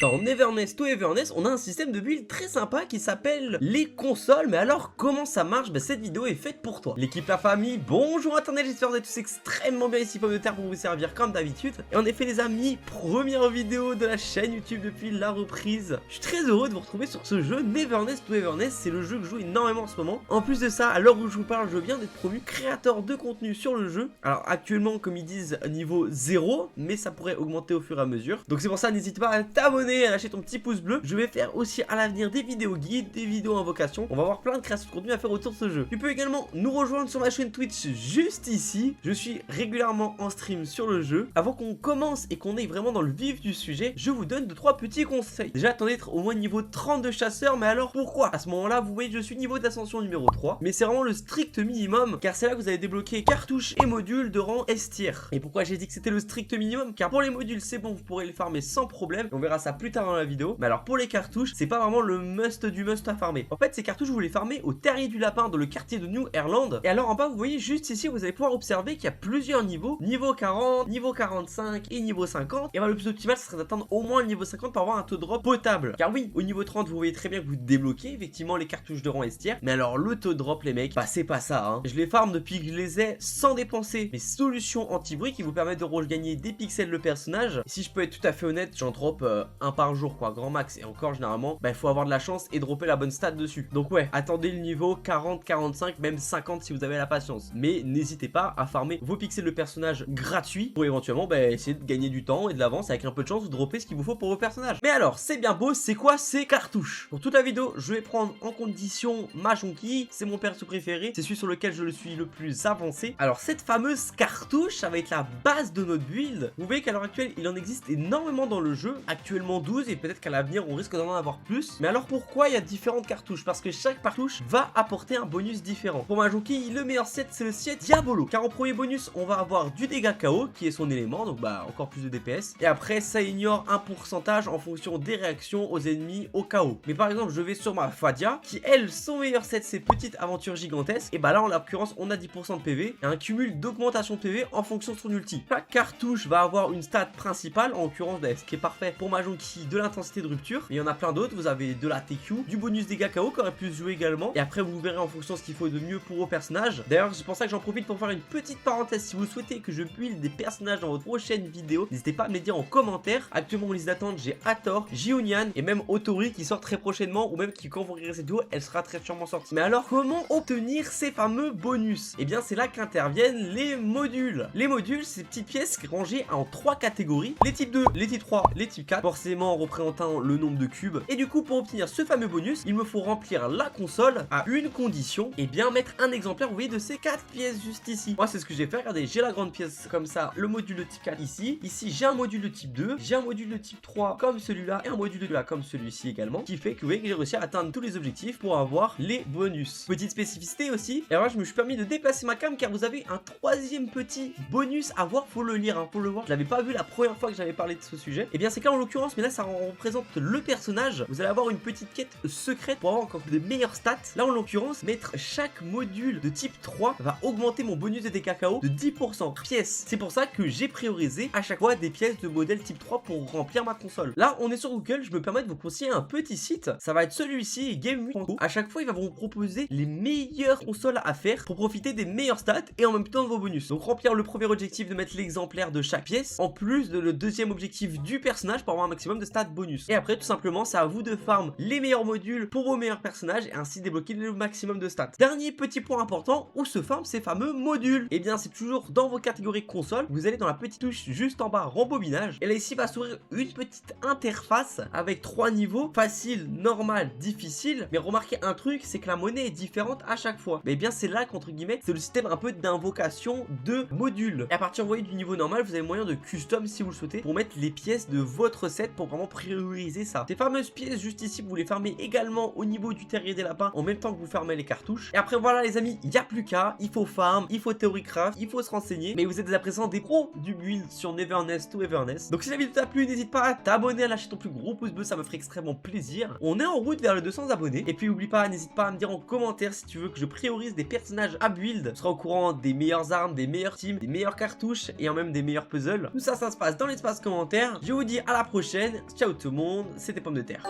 Dans Nevernest to Evernest, on a un système de build très sympa qui s'appelle les consoles. Mais alors, comment ça marche? Cette vidéo est faite pour toi. L'équipe, la famille, bonjour internet, j'espère que vous êtes tous extrêmement bien ici, Pomme de Terre, pour vous servir comme d'habitude. Et en effet les amis, première vidéo de la chaîne YouTube depuis la reprise. Je suis très heureux de vous retrouver sur ce jeu Nevernest to Evernest, c'est le jeu que je joue énormément en ce moment. En plus de ça, à l'heure où je vous parle, je viens d'être promu créateur de contenu sur le jeu. Alors actuellement, comme ils disent, niveau 0, mais ça pourrait augmenter au fur et à mesure. Donc c'est pour ça, n'hésite pas à t'abonner, à lâcher ton petit pouce bleu. Je vais faire aussi à l'avenir des vidéos guides, des vidéos invocations. On va avoir plein de créations de contenu à faire autour de ce jeu. Tu peux également nous rejoindre sur ma chaîne Twitch juste ici. Je suis régulièrement en stream sur le jeu. Avant qu'on commence et qu'on aille vraiment dans le vif du sujet, je vous donne 2-3 petits conseils. Déjà, attendez d'être au moins niveau 30 de chasseur, mais alors pourquoi? À ce moment-là, vous voyez, je suis niveau d'ascension numéro 3, mais c'est vraiment le strict minimum, car c'est là que vous allez débloquer cartouches et modules de rang S tier. Et pourquoi j'ai dit que c'était le strict minimum? Car pour les modules, c'est bon, vous pourrez les farmer sans problème. On verra ça plus tard dans la vidéo. Mais alors pour les cartouches, c'est pas vraiment le must du must à farmer. En fait, ces cartouches, vous les farmez au terrier du lapin dans le quartier de New Erland. Et alors en bas, vous voyez juste ici, vous allez pouvoir observer qu'il y a plusieurs niveaux. Niveau 40, niveau 45 et niveau 50. Et le plus optimal, ce serait d'atteindre au moins le niveau 50 pour avoir un taux de drop potable. Car oui, au niveau 30, vous voyez très bien que vous débloquez effectivement les cartouches de rang S tier. Mais alors le taux de drop, les mecs, c'est pas ça, hein. Je les farme depuis que je les ai sans dépenser mes solutions anti-bruit qui vous permettent de regagner des pixels le personnage. Et si je peux être tout à fait honnête, j'en drop un par jour, quoi, grand max. Et encore, généralement, il faut avoir de la chance et dropper la bonne stat dessus. Donc ouais, attendez le niveau 40, 45, même 50 si vous avez la patience. Mais n'hésitez pas à farmer vos pixels de personnage gratuits pour éventuellement essayer de gagner du temps et de l'avance avec un peu de chance, vous dropper ce qu'il vous faut pour vos personnages. Mais alors, c'est bien beau, c'est quoi ces cartouches? Pour toute la vidéo, je vais prendre en condition Mahjonki, c'est mon perso préféré, c'est celui sur lequel je le suis le plus avancé. Alors cette fameuse cartouche, ça va être la base de notre build. Vous voyez qu'à l'heure actuelle, il en existe énormément dans le jeu, actuellement 12 et peut-être qu'à l'avenir on risque d'en avoir plus. Mais alors pourquoi il y a différentes cartouches? Parce que chaque cartouche va apporter un bonus différent. Pour Mahjonki, le meilleur set c'est le set Diabolo, car en premier bonus on va avoir du dégât KO qui est son élément, donc encore plus de DPS. Et après ça ignore un pourcentage en fonction des réactions aux ennemis au KO. Mais par exemple je vais sur ma Fadia qui elle son meilleur set c'est petite aventure gigantesque. Et là en l'occurrence on a 10% de PV et un cumul d'augmentation de PV en fonction de son ulti. Chaque cartouche va avoir une stat principale, en l'occurrence ce qui est parfait pour Mahjonki, de l'intensité de rupture. Mais il y en a plein d'autres, vous avez de la TQ, du bonus dégâts KO qui aurait pu se jouer également. Et après vous verrez en fonction de ce qu'il faut de mieux pour vos personnages. D'ailleurs c'est pour ça que j'en profite pour faire une petite parenthèse. Si vous souhaitez que je build des personnages dans votre prochaine vidéo, n'hésitez pas à me les dire en commentaire. Actuellement en liste d'attente j'ai Hathor, Jiunian et même Otori qui sortent très prochainement, ou même qui quand vous regarderez cette vidéo elle sera très sûrement sortie. Mais alors comment obtenir ces fameux bonus? Et bien c'est là qu'interviennent les modules. Les modules, c'est petites pièces rangées en 3 catégories, les types 2, les types 3, les types 4, forcément représentant le nombre de cubes. Et du coup pour obtenir ce fameux bonus, il me faut remplir la console à une condition, et bien mettre un exemplaire, vous voyez, de ces 4 pièces juste ici. Moi c'est ce que j'ai fait, regardez, j'ai la grande pièce comme ça, le module de type 4 ici, j'ai un module de type 2, j'ai un module de type 3 comme celui-là, et un module de type 2 comme celui-ci également, qui fait que vous voyez que j'ai réussi à atteindre tous les objectifs pour avoir les bonus. Petite spécificité aussi, et alors je me suis permis de déplacer ma cam car vous avez un troisième petit bonus à voir, faut le lire, hein, faut le voir. Je l'avais pas vu la première fois que j'avais parlé de ce sujet. Et bien c'est qu'en l'occurrence, mais là ça représente le personnage, vous allez avoir une petite quête secrète pour avoir encore des meilleures stats. Là en l'occurrence, mettre chaque module de type 3 va augmenter mon bonus de dégâts KO de 10% pièces. C'est pour ça que j'ai priorisé à chaque fois des pièces de modèle type 3 pour remplir ma console. Là on est sur Google, je me permets de vous conseiller un petit site, ça va être celui-ci, GameWeek.co. À chaque fois il va vous proposer les meilleures consoles à faire pour profiter des meilleures stats et en même temps de vos bonus. Donc remplir le premier objectif de mettre l'exemplaire de chaque pièce, en plus de le deuxième objectif du personnage pour avoir un maximum de stats bonus. Et après tout simplement c'est à vous de farm les meilleurs modules pour vos meilleurs personnages et ainsi débloquer le maximum de stats. Dernier petit point important, où se farm ces fameux modules? Et bien c'est toujours dans vos catégories console, vous allez dans la petite touche juste en bas rembobinage, et là ici va s'ouvrir une petite interface avec 3 niveaux, facile, normal, difficile. Mais remarquez un truc, c'est que la monnaie est différente à chaque fois. Mais bien c'est là qu'entre guillemets c'est le système un peu d'invocation de modules. Et à partir vous voyez du niveau normal, vous avez moyen de custom si vous le souhaitez pour mettre les pièces de votre set pour vraiment prioriser ça. Ces fameuses pièces juste ici, vous les farmez également au niveau du terrier des lapins en même temps que vous farmez les cartouches. Et après voilà les amis, il n'y a plus qu'à, il faut farm, il faut theorycraft, il faut se renseigner. Mais vous êtes à présent des pros du build sur Nevernest to Evernest. Donc si la vidéo t'a plu, n'hésite pas à t'abonner, à lâcher ton plus gros pouce bleu, ça me ferait extrêmement plaisir. On est en route vers les 200 abonnés. Et puis n'oublie pas, n'hésite pas à me dire en commentaire si tu veux que je priorise des personnages à build. Tu seras au courant des meilleures armes, des meilleurs teams, des meilleures cartouches et en même des meilleurs puzzles. Tout ça, ça se passe dans l'espace commentaire. Je vous dis à la prochaine. prochaine. Ciao tout le monde, c'était Pomme de Terre.